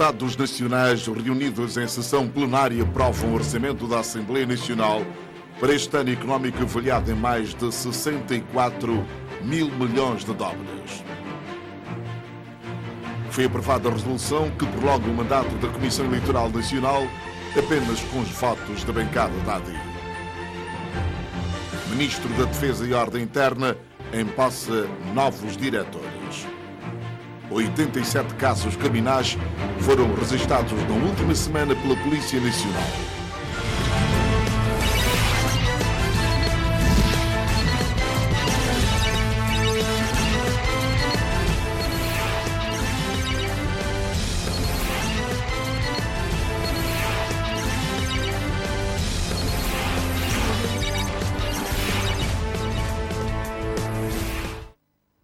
deputados nacionais reunidos em sessão plenária aprovam o orçamento da Assembleia Nacional para este ano económico avaliado em mais de 64 mil milhões de dólares. Foi aprovada a resolução que prolonga o mandato da Comissão Eleitoral Nacional apenas com os votos da bancada da AD. Ministro da Defesa e Ordem Interna empossa novos diretores. 87 casos criminais foram registrados na última semana pela Polícia Nacional.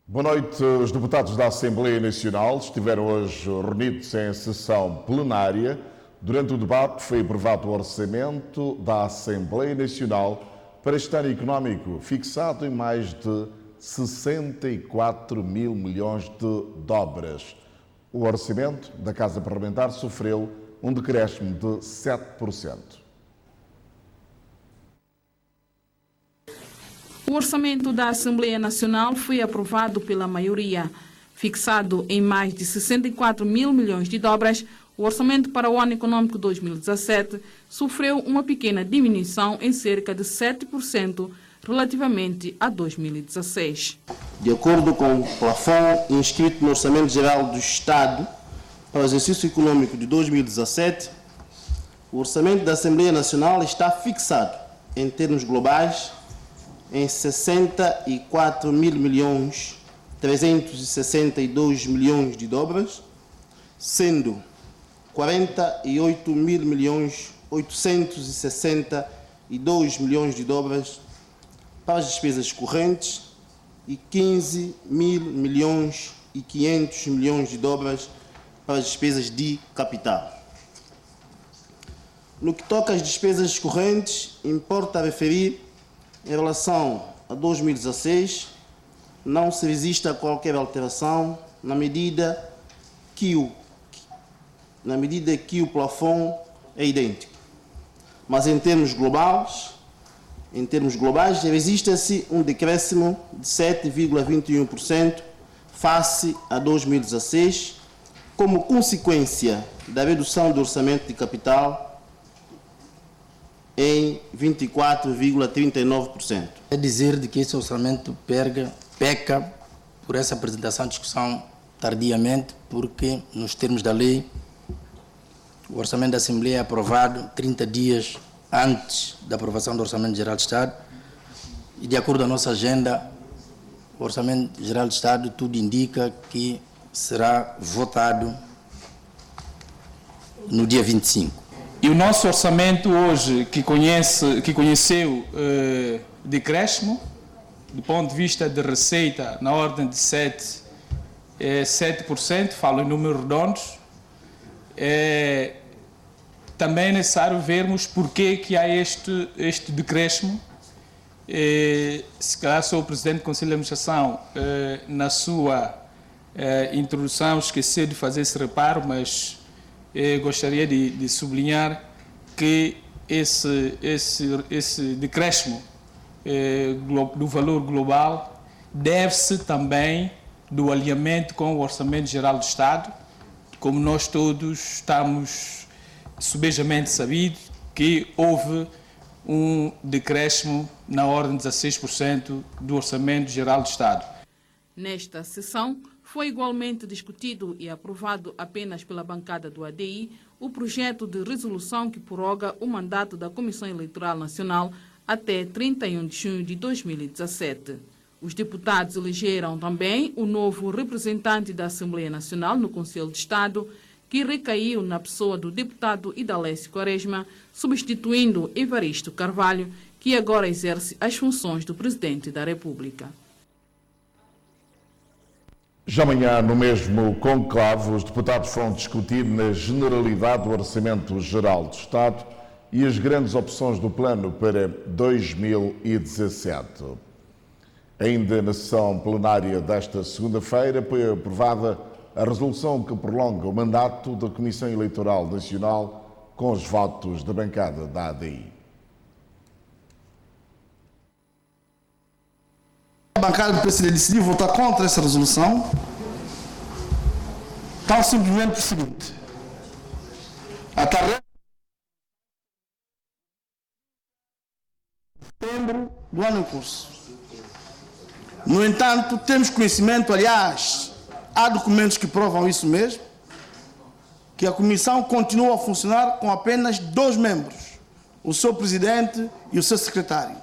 Boa noite. Os deputados da Assembleia Nacional estiveram hoje reunidos em sessão plenária. Durante o debate foi aprovado o orçamento da Assembleia Nacional para este ano económico, fixado em mais de 64 mil milhões de dólares. O orçamento da Casa Parlamentar sofreu um decréscimo de 7%. O orçamento da Assembleia Nacional foi aprovado pela maioria. Fixado em mais de 64 mil milhões de dólares, o orçamento para o ano econômico 2017 sofreu uma pequena diminuição em cerca de 7% relativamente a 2016. De acordo com o plafond inscrito no Orçamento Geral do Estado para o exercício econômico de 2017, o orçamento da Assembleia Nacional está fixado, em termos globais, em 64 mil milhões 362 milhões de dólares, sendo 48 mil milhões 862 milhões de dólares para as despesas correntes e 15 mil milhões e 500 milhões de dólares para as despesas de capital. No que toca às despesas correntes, importa referir em relação a 2016, não se registra qualquer alteração na medida que o plafond é idêntico. Mas em termos globais, registra-se um decréscimo de 7,21% face a 2016, como consequência da redução do orçamento de capital em 24,39%. É dizer de que esse orçamento peca por essa apresentação de discussão tardiamente, porque, nos termos da lei, o orçamento da Assembleia é aprovado 30 dias antes da aprovação do Orçamento Geral do Estado e, de acordo com a nossa agenda, o Orçamento Geral do Estado tudo indica que será votado no dia 25. E o nosso orçamento hoje, que conheceu decréscimo, do ponto de vista de receita, na ordem de 7%, falo em números redondos, também é necessário vermos porquê que há este decréscimo. Se calhar sou o Presidente do Conselho de Administração, na sua introdução esqueceu de fazer esse reparo, mas gostaria de sublinhar que esse decréscimo do valor global deve-se também do alinhamento com o Orçamento Geral do Estado, como nós todos estamos subejamente sabidos que houve um decréscimo na ordem de 16% do Orçamento Geral do Estado. Nesta sessão, foi igualmente discutido e aprovado apenas pela bancada do ADI o projeto de resolução que prorroga o mandato da Comissão Eleitoral Nacional até 31 de junho de 2017. Os deputados elegeram também o novo representante da Assembleia Nacional no Conselho de Estado, que recaiu na pessoa do deputado Idalécio Quaresma, substituindo Evaristo Carvalho, que agora exerce as funções do Presidente da República. Já amanhã, no mesmo conclave, os deputados vão discutir na generalidade o Orçamento Geral do Estado e as grandes opções do plano para 2017. Ainda na sessão plenária desta segunda-feira foi aprovada a resolução que prolonga o mandato da Comissão Eleitoral Nacional com os votos da bancada da ADI. A bancada do PSD decidiu votar contra essa resolução, tão simplesmente o seguinte: a tarefa de setembro do ano em curso. No entanto, temos conhecimento, aliás, há documentos que provam isso mesmo, que a comissão continua a funcionar com apenas 2 membros, o seu presidente e o seu secretário.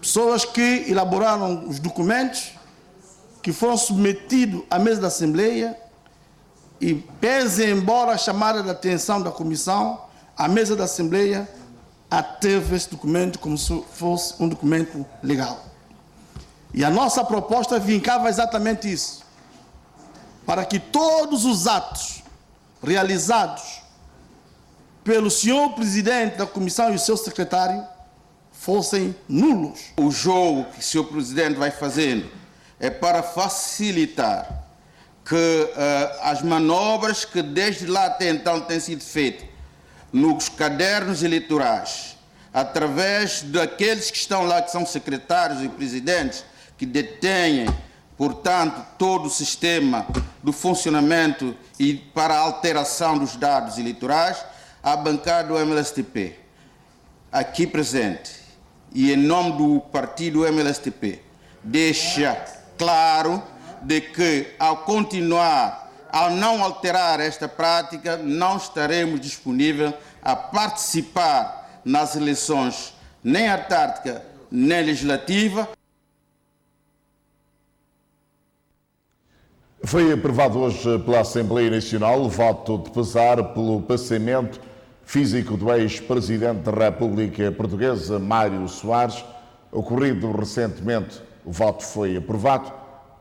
Pessoas que elaboraram os documentos que foram submetidos à mesa da Assembleia e, pese embora a chamada de atenção da comissão, a mesa da Assembleia ateve esse documento como se fosse um documento legal. E a nossa proposta vincava exatamente isso, para que todos os atos realizados pelo senhor presidente da comissão e o seu secretário fossem nulos. O jogo que o senhor presidente vai fazendo é para facilitar que as manobras que desde lá até então têm sido feitas nos cadernos eleitorais, através daqueles que estão lá, que são secretários e presidentes, que detêm, portanto, todo o sistema do funcionamento e para a alteração dos dados eleitorais, a bancada do MLSTP, aqui presente, e em nome do partido MLSTP, deixa claro de que, ao continuar, ao não alterar esta prática, não estaremos disponíveis a participar nas eleições nem autárquica nem legislativa. Foi aprovado hoje pela Assembleia Nacional o voto de pesar pelo passamento físico do ex-presidente da República Portuguesa, Mário Soares, ocorrido recentemente. O voto foi aprovado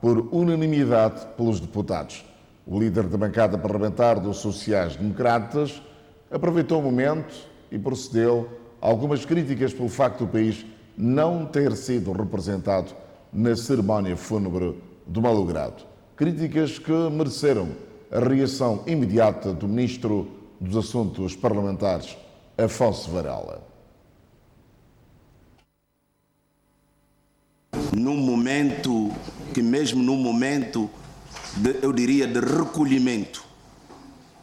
por unanimidade pelos deputados. O líder da bancada parlamentar dos Sociais-Democratas aproveitou o momento e procedeu a algumas críticas pelo facto do país não ter sido representado na cerimónia fúnebre do malogrado. Críticas que mereceram a reação imediata do Ministro dos Assuntos Parlamentares, Afonso Varela. Num momento que mesmo num momento, eu diria, de recolhimento,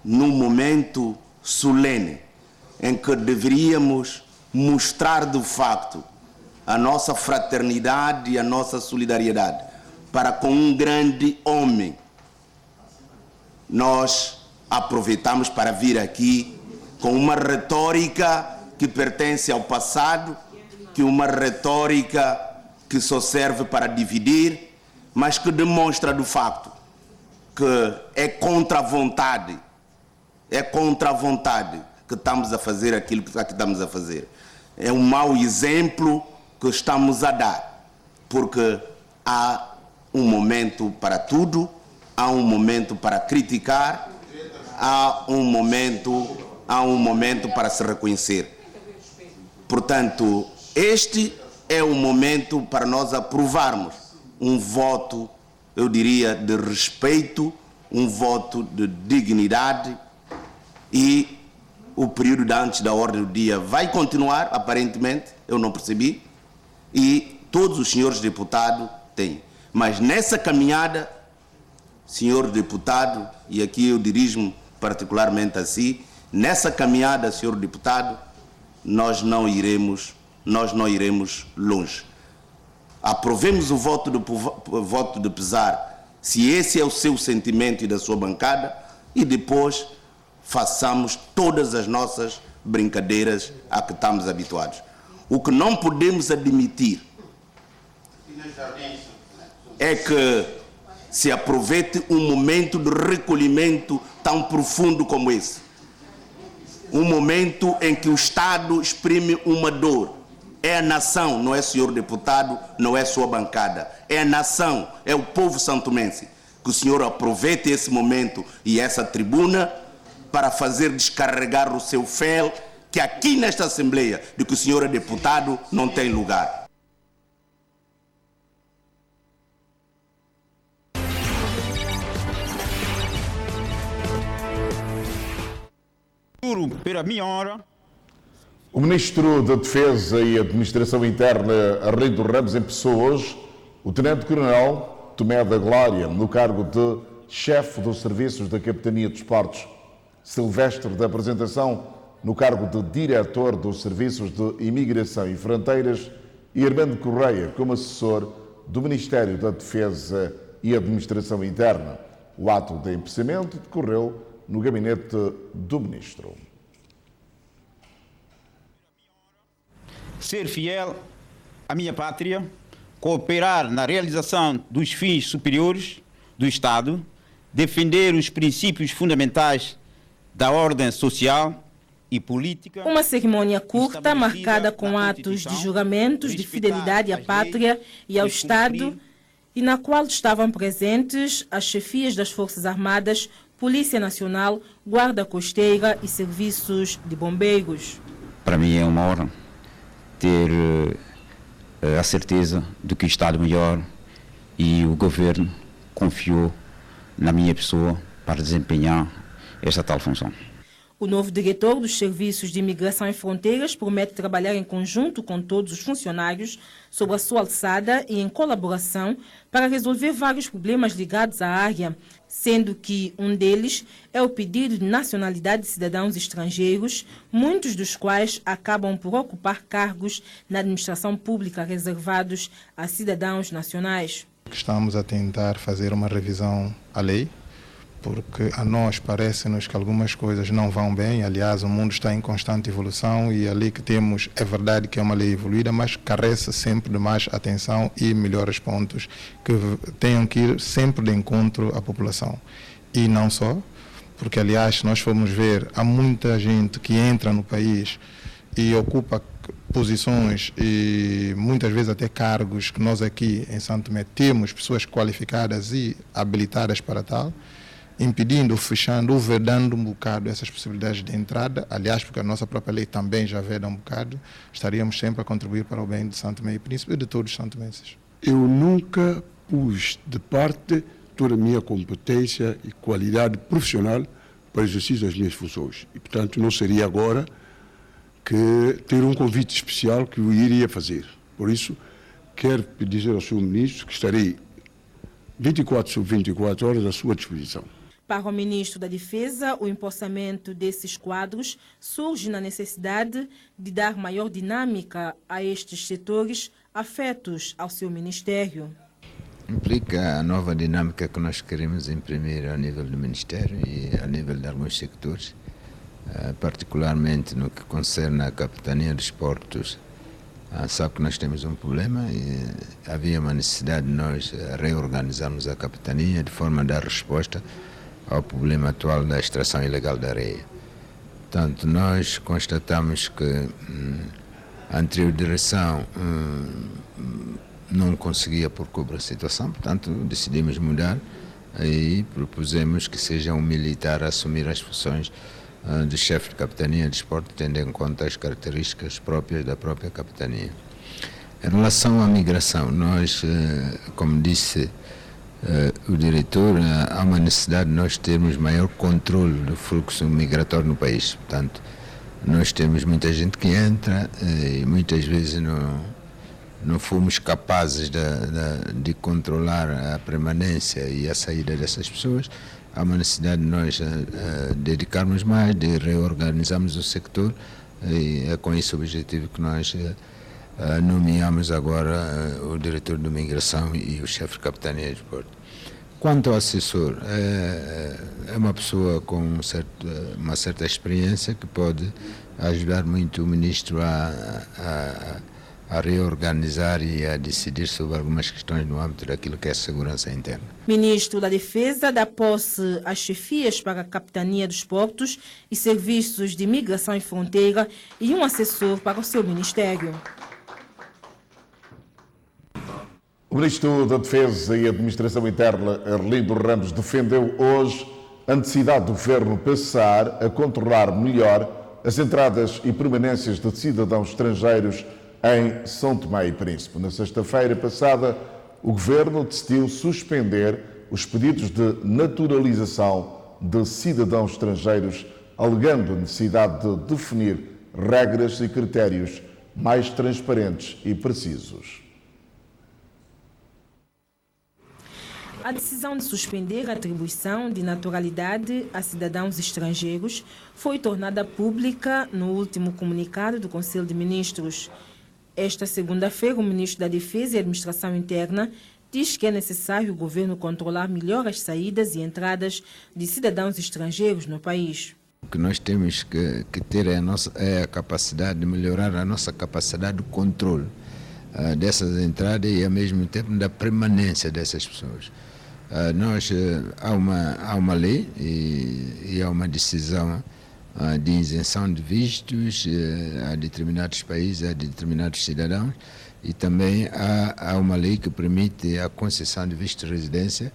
num momento solene, em que deveríamos mostrar de facto a nossa fraternidade e a nossa solidariedade para com um grande homem, nós aproveitamos para vir aqui com uma retórica que pertence ao passado, que uma retórica que só serve para dividir, mas que demonstra de facto que é contra a vontade que estamos a fazer aquilo que estamos a fazer. É um mau exemplo que estamos a dar, porque há um momento para tudo, há um momento para criticar, há um momento para se reconhecer. Portanto, este é o momento para nós aprovarmos um voto, eu diria, de respeito, um voto de dignidade, e o período de antes da ordem do dia vai continuar, aparentemente, eu não percebi, e todos os senhores deputados têm. Mas nessa caminhada, senhor deputado, e aqui eu dirijo-me particularmente a si, nessa caminhada, senhor deputado, nós não iremos longe. Aprovemos o voto de pesar, se esse é o seu sentimento e da sua bancada, e depois façamos todas as nossas brincadeiras a que estamos habituados. O que não podemos admitir é que se aproveite um momento de recolhimento tão profundo como esse. Um momento em que o Estado exprime uma dor. É a nação, não é senhor deputado, não é sua bancada. É a nação, é o povo santomense. Que o senhor aproveite esse momento e essa tribuna para fazer descarregar o seu fel, que aqui nesta Assembleia, de que o senhor é deputado, não tem lugar. juro pela minha honra. O Ministro da Defesa e Administração Interna, Arlindo Ramos, empossou hoje o Tenente-Coronel Tomé da Glória no cargo de Chefe dos Serviços da Capitania dos Portos, Silvestre da Apresentação no cargo de Diretor dos Serviços de Imigração e Fronteiras e Armando Correia como assessor do Ministério da Defesa e Administração Interna. O ato de empossamento decorreu no gabinete do Ministro. Ser fiel à minha pátria, cooperar na realização dos fins superiores do Estado, defender os princípios fundamentais da ordem social e política. Uma cerimônia curta, marcada com atos de juramentos de fidelidade à pátria e ao Estado, e na qual estavam presentes as chefias das Forças Armadas, Polícia Nacional, Guarda Costeira e Serviços de Bombeiros. Para mim é uma honra ter a certeza de que o Estado-Maior e o Governo confiou na minha pessoa para desempenhar esta tal função. O novo diretor dos Serviços de Imigração e Fronteiras promete trabalhar em conjunto com todos os funcionários sob a sua alçada e em colaboração para resolver vários problemas ligados à área, sendo que um deles é o pedido de nacionalidade de cidadãos estrangeiros, muitos dos quais acabam por ocupar cargos na administração pública reservados a cidadãos nacionais. Estamos a tentar fazer uma revisão à lei, porque a nós parece-nos que algumas coisas não vão bem. Aliás, o mundo está em constante evolução e a lei que temos é verdade que é uma lei evoluída, mas carece sempre de mais atenção e melhores pontos que tenham que ir sempre de encontro à população. E não só, porque aliás, se nós formos ver, há muita gente que entra no país e ocupa posições e muitas vezes até cargos que nós aqui em Santo Tomé temos pessoas qualificadas e habilitadas para tal, impedindo, fechando ou vedando um bocado essas possibilidades de entrada. Aliás, porque a nossa própria lei também já veda um bocado, estaríamos sempre a contribuir para o bem de Santo Tomé e Príncipe e de todos os santomenses. Eu nunca pus de parte toda a minha competência e qualidade profissional para o exercício das minhas funções. E, portanto, não seria agora que ter um convite especial que eu iria fazer. Por isso, quero dizer ao Sr. Ministro que estarei 24 sobre 24 horas à sua disposição. Para o Ministro da Defesa, o empossamento desses quadros surge na necessidade de dar maior dinâmica a estes setores afetos ao seu Ministério. Implica a nova dinâmica que nós queremos imprimir a nível do Ministério e a nível de alguns sectores, particularmente no que concerne a Capitania dos Portos. Sabe que nós temos um problema e havia uma necessidade de nós reorganizarmos a Capitania de forma a dar resposta ao problema atual da extração ilegal da areia. Portanto, nós constatamos que a anterior direção não conseguia por cobrir a situação, portanto decidimos mudar e propusemos que seja um militar a assumir as funções de chefe de capitania de esporte, tendo em conta as características próprias da própria capitania. Em relação à migração, nós, como disse o diretor, há uma necessidade de nós termos maior controle do fluxo migratório no país. Portanto, nós temos muita gente que entra e muitas vezes não fomos capazes de controlar a permanência e a saída dessas pessoas. Há uma necessidade de nós dedicarmos mais, de reorganizarmos o sector e é com esse objetivo que nós nomeamos agora o diretor de migração e o chefe de capitania de esporte. Quanto ao assessor, é uma pessoa com uma certa experiência que pode ajudar muito o ministro a reorganizar e a decidir sobre algumas questões no âmbito daquilo que é a segurança interna. Ministro da Defesa dá posse às chefias para a Capitania dos Portos e Serviços de Imigração e Fronteira e um assessor para o seu ministério. O Ministro da Defesa e Administração Interna, Arlindo Ramos, defendeu hoje a necessidade do Governo passar a controlar melhor as entradas e permanências de cidadãos estrangeiros em São Tomé e Príncipe. Na sexta-feira passada, o Governo decidiu suspender os pedidos de naturalização de cidadãos estrangeiros alegando a necessidade de definir regras e critérios mais transparentes e precisos. A decisão de suspender a atribuição de naturalidade a cidadãos estrangeiros foi tornada pública no último comunicado do Conselho de Ministros. Esta segunda-feira, o Ministro da Defesa e Administração Interna diz que é necessário o governo controlar melhor as saídas e entradas de cidadãos estrangeiros no país. O que nós temos que ter é a capacidade de melhorar a nossa capacidade de controle dessas entradas e, ao mesmo tempo, da permanência dessas pessoas. Há uma lei e há uma decisão de isenção de vistos a determinados países, a determinados cidadãos, e também há uma lei que permite a concessão de visto de residência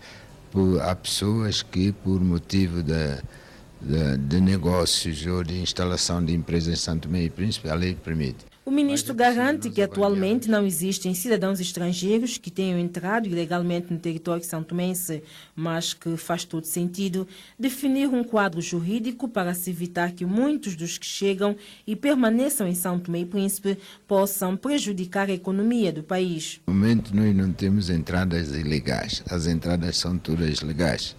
a pessoas que, por motivo de negócios ou de instalação de empresas em São Tomé e Príncipe, a lei permite. O ministro garante que atualmente não existem cidadãos estrangeiros que tenham entrado ilegalmente no território santomense, mas que faz todo sentido definir um quadro jurídico para se evitar que muitos dos que chegam e permaneçam em São Tomé e Príncipe possam prejudicar a economia do país. No momento nós não temos entradas ilegais, as entradas são todas legais,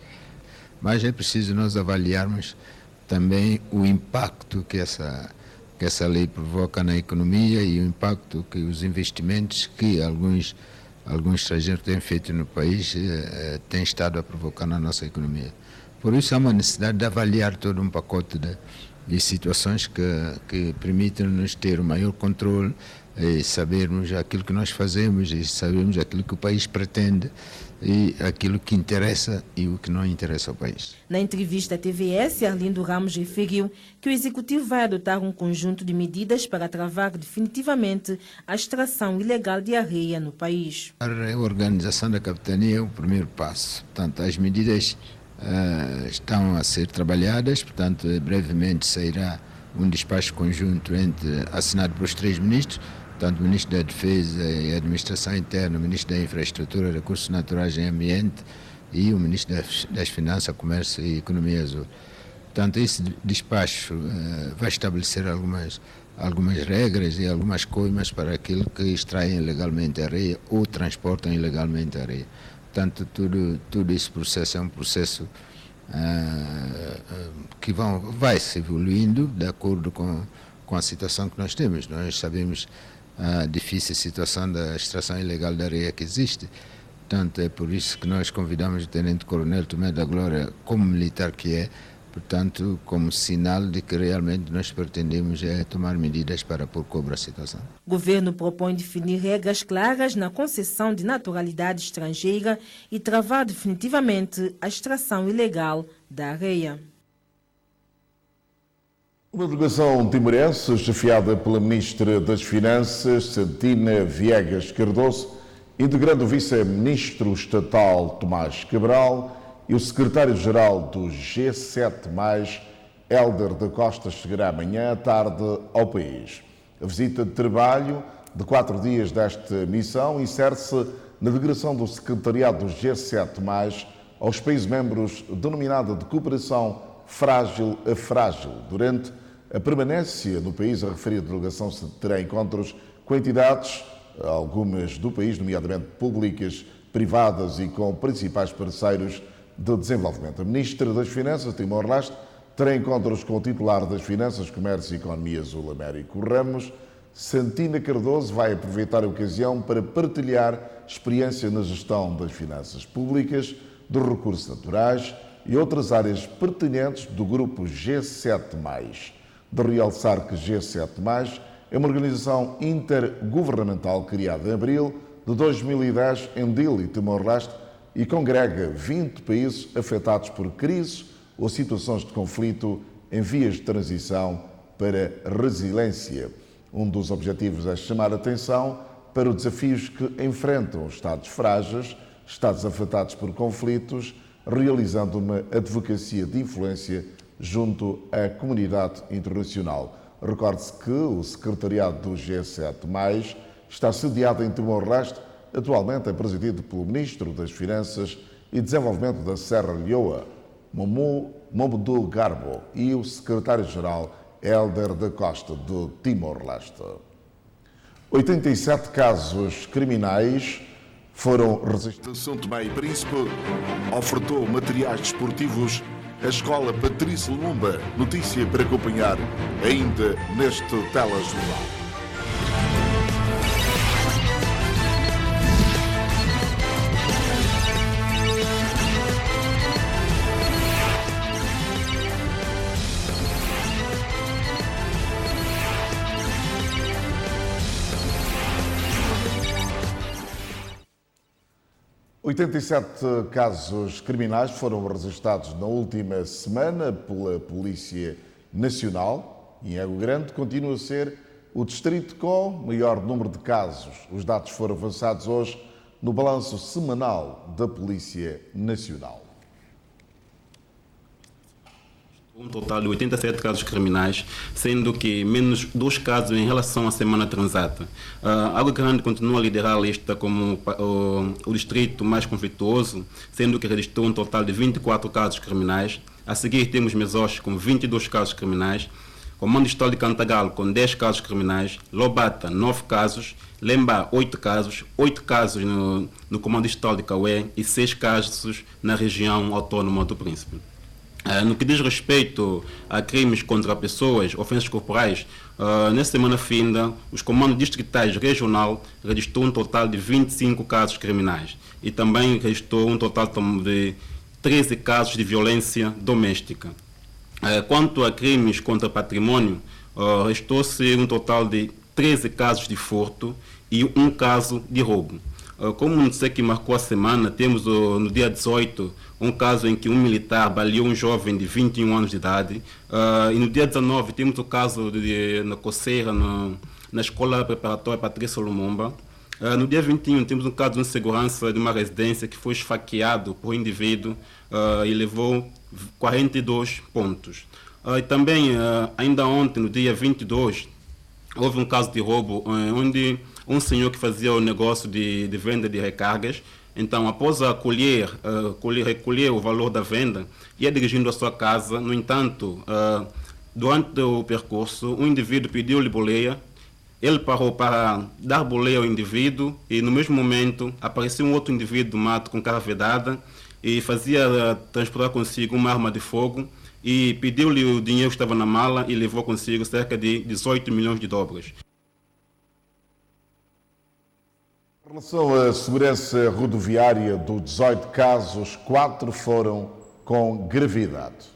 mas é preciso nós avaliarmos também o impacto que essa lei provoca na economia e o impacto que os investimentos que alguns estrangeiros têm feito no país têm estado a provocar na nossa economia. Por isso há uma necessidade de avaliar todo um pacote de situações que permitem-nos ter o maior controle e sabermos aquilo que nós fazemos e sabermos aquilo que o país pretende e aquilo que interessa e o que não interessa ao país. Na entrevista à TVS, Arlindo Ramos referiu que o Executivo vai adotar um conjunto de medidas para travar definitivamente a extração ilegal de areia no país. A reorganização da capitania é o primeiro passo. Portanto, as medidas estão a ser trabalhadas, portanto, brevemente sairá um despacho conjunto assinado pelos 3 ministros, portanto, o Ministro da Defesa e Administração Interna, o Ministro da Infraestrutura, Recursos Naturais e Ambiente e o Ministro das Finanças, Comércio e Economia Azul. Portanto, esse despacho vai estabelecer algumas regras e algumas coimas para aqueles que extraem ilegalmente areia ou transportam ilegalmente areia. Portanto, todo esse processo é um processo que vai se evoluindo de acordo com a situação que nós temos. Nós sabemos a difícil situação da extração ilegal da areia que existe. Portanto, é por isso que nós convidamos o Tenente-Coronel Tomé da Glória, como militar que é, portanto, como sinal de que realmente nós pretendemos tomar medidas para pôr cobro à situação. O governo propõe definir regras claras na concessão de naturalidade estrangeira e travar definitivamente a extração ilegal da areia. Uma delegação timorense, chefiada pela Ministra das Finanças, Santina Viegas Cardoso, integrando o Vice-Ministro Estatal Tomás Cabral e o Secretário-Geral do G7+, Hélder da Costa, chegará amanhã à tarde ao país. A visita de trabalho de 4 dias desta missão insere-se na delegação do Secretariado do G7+, aos países membros denominada de Cooperação Frágil a Frágil. Durante a permanência no país, a referida delegação terá encontros com entidades, algumas do país, nomeadamente públicas, privadas e com principais parceiros de desenvolvimento. A Ministra das Finanças, Timor-Leste, terá encontros com o titular das Finanças, Comércio e Economia Azul, Américo Ramos. Santina Cardoso vai aproveitar a ocasião para partilhar experiência na gestão das finanças públicas, dos recursos naturais e outras áreas pertinentes do grupo G7+. De realçar que G7+, é uma organização intergovernamental criada em abril de 2010 em Dili, Timor-Leste, e congrega 20 países afetados por crises ou situações de conflito em vias de transição para resiliência. Um dos objetivos é chamar a atenção para os desafios que enfrentam os Estados frágeis, Estados afetados por conflitos, realizando uma advocacia de influência junto à comunidade internacional. Recorde-se que o secretariado do G7+, está sediado em Timor-Leste, atualmente é presidido pelo Ministro das Finanças e Desenvolvimento da Serra Leoa, Mamadou Garbo, e o secretário-geral Hélder da Costa, do Timor-Leste. 87 casos criminais foram registrados. São Tomé e Príncipe ofertou materiais desportivos à Escola Patrício Lumumba. Notícia para acompanhar ainda neste telejornal. Os 87 casos criminais foram registrados na última semana pela Polícia Nacional e Água Grande continua a ser o distrito com maior número de casos. Os dados foram avançados hoje no balanço semanal da Polícia Nacional. Um total de 87 casos criminais, sendo que menos 2 casos em relação à semana transata. Água Grande continua a liderar a lista como o distrito mais conflituoso, sendo que registrou um total de 24 casos criminais. A seguir temos Mesoche com 22 casos criminais, Comando Distrital de Cantagalo com 10 casos criminais, Lobata 9 casos, Lemba 8 casos no Comando Distrital de Cauê e 6 casos na região autónoma do Príncipe. No que diz respeito a crimes contra pessoas, ofensas corporais, nesta semana finda, os comandos distritais regional registrou um total de 25 casos criminais e também registrou um total de 13 casos de violência doméstica. Quanto a crimes contra patrimônio, registrou-se um total de 13 casos de furto e 1 caso de roubo. Como notícia que marcou a semana, temos no dia 18 um caso em que um militar baleou um jovem de 21 anos de idade. E no dia 19 temos o caso na Coceira, na Escola Preparatória Patrício Lumumba. No dia 21 temos um caso de segurança de uma residência que foi esfaqueado por um indivíduo e levou 42 pontos. E também, ainda ontem, no dia 22, houve um caso de roubo onde um senhor que fazia o negócio de venda de recargas, então após recolher o valor da venda, ia dirigindo à sua casa. No entanto, durante o percurso, um indivíduo pediu-lhe boleia, ele parou para dar boleia ao indivíduo e no mesmo momento apareceu um outro indivíduo do mato com cara vedada e fazia transportar consigo uma arma de fogo e pediu-lhe o dinheiro que estava na mala e levou consigo cerca de 18 milhões de dólares. Em relação à segurança rodoviária, dos 18 casos, 4 foram com gravidade.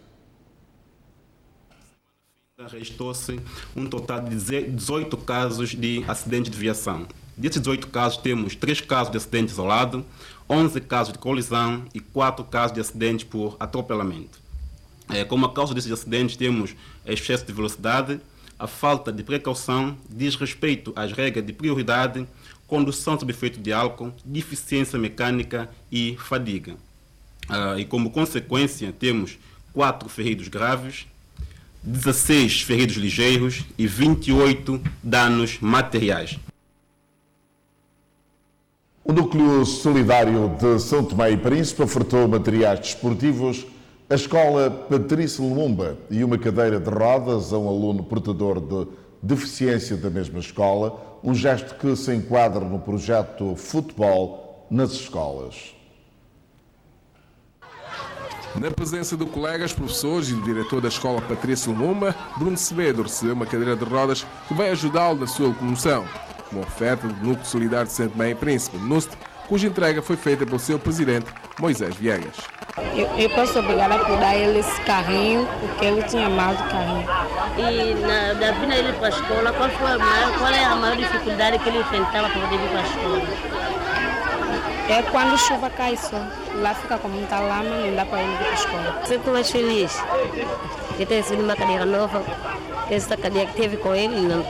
Registrou-se um total de 18 casos de acidente de viação. Desses 18 casos, temos 3 casos de acidente isolado, 11 casos de colisão e 4 casos de acidente por atropelamento. Como a causa desses acidentes, temos excesso de velocidade, a falta de precaução, desrespeito às regras de prioridade, condução sob efeito de álcool, deficiência mecânica e fadiga. E como consequência, temos 4 feridos graves, 16 feridos ligeiros e 28 danos materiais. O Núcleo Solidário de São Tomé e Príncipe ofertou materiais desportivos à Escola Patrício Lumumba e uma cadeira de rodas a um aluno portador de deficiência da mesma escola, um gesto que se enquadra no projeto Futebol nas Escolas. Na presença de colegas, professores e do diretor da Escola Patrício Lumumba, Bruno Semedo recebeu uma cadeira de rodas que vai ajudá-lo na sua locomoção. Uma oferta do Núcleo Solidário de São Tomé e Príncipe, NUST, cuja entrega foi feita pelo seu presidente, Moisés Viegas. Eu posso obrigada por dar ele esse carrinho, porque ele tinha mal de carrinho. E da vinda dele para a escola, qual é a maior dificuldade que ele enfrentava para poder vir para a escola? É quando a chuva cai só. Lá fica com muita lama, não dá para ele ir para a escola. Sempre mais feliz de ter recebido uma cadeira nova. Essa cadeira que teve com ele, não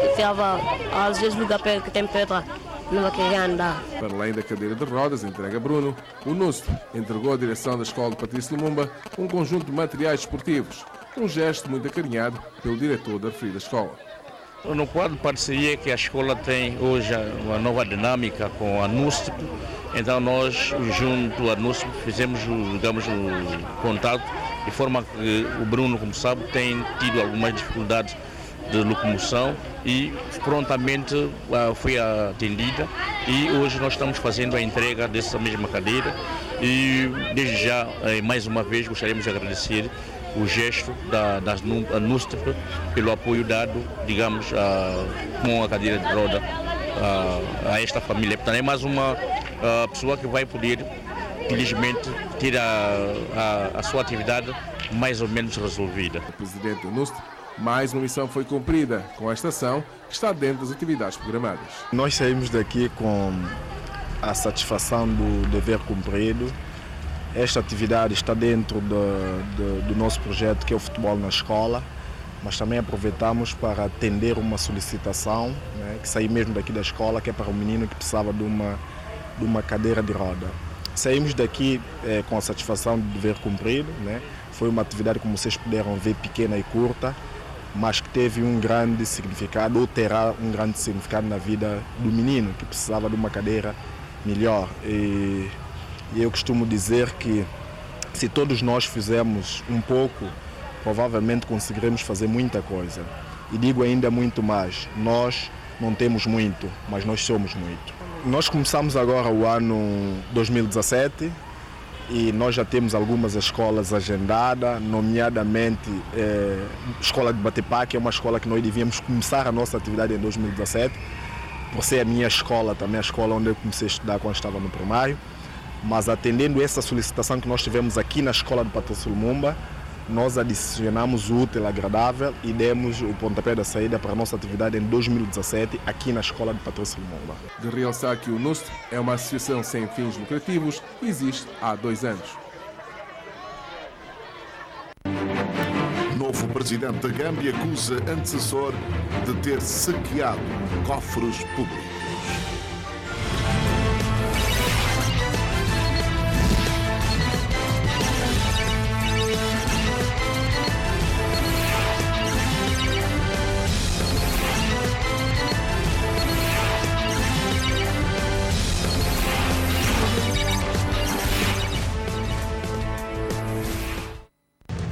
estava às vezes lugar que tem pedra, não vai querer andar. Para além da cadeira de rodas entregue a Bruno, o NUST entregou à direção da Escola de Patrício Lumumba um conjunto de materiais esportivos, um gesto muito acarinhado pelo diretor da referida escola. No quadro de parceria que a escola tem hoje uma nova dinâmica com a NUSTP, então nós, junto à NUSTP, fizemos, digamos, o contato, de forma que o Bruno, como sabe, tem tido algumas dificuldades de locomoção e prontamente foi atendida, e hoje nós estamos fazendo a entrega dessa mesma cadeira, e desde já, mais uma vez, gostaríamos de agradecer o gesto da NUSTP pelo apoio dado, digamos, com a cadeira de roda a esta família. Portanto, é mais uma pessoa que vai poder, felizmente, ter a sua atividade mais ou menos resolvida. O presidente da NUSTP, mais uma missão foi cumprida com esta ação que está dentro das atividades programadas. Nós saímos daqui com a satisfação do dever cumprido. Esta atividade está dentro do nosso projeto, que é o futebol na escola, mas também aproveitamos para atender uma solicitação, né, que saiu mesmo daqui da escola, que é para um menino que precisava de uma cadeira de roda. Saímos daqui com a satisfação do dever cumprido, né? Foi uma atividade, como vocês puderam ver, pequena e curta, mas que teve um grande significado, ou terá um grande significado na vida do menino, que precisava de uma cadeira melhor. E eu costumo dizer que se todos nós fizermos um pouco, provavelmente conseguiremos fazer muita coisa. E digo ainda muito mais, nós não temos muito, mas nós somos muito. Nós começamos agora o ano 2017 e nós já temos algumas escolas agendadas, nomeadamente a Escola de Batepá, que é uma escola que nós devíamos começar a nossa atividade em 2017, por ser a minha escola também, a escola onde eu comecei a estudar quando estava no primário. Mas atendendo essa solicitação que nós tivemos aqui na escola de Patrício Lumumba, nós adicionamos o útil agradável e demos o pontapé da saída para a nossa atividade em 2017 aqui na escola de Patrício Lumumba. De realçar que o NUSTP é uma associação sem fins lucrativos e existe há 2 anos. Novo presidente da Gâmbia acusa antecessor de ter saqueado cofres públicos.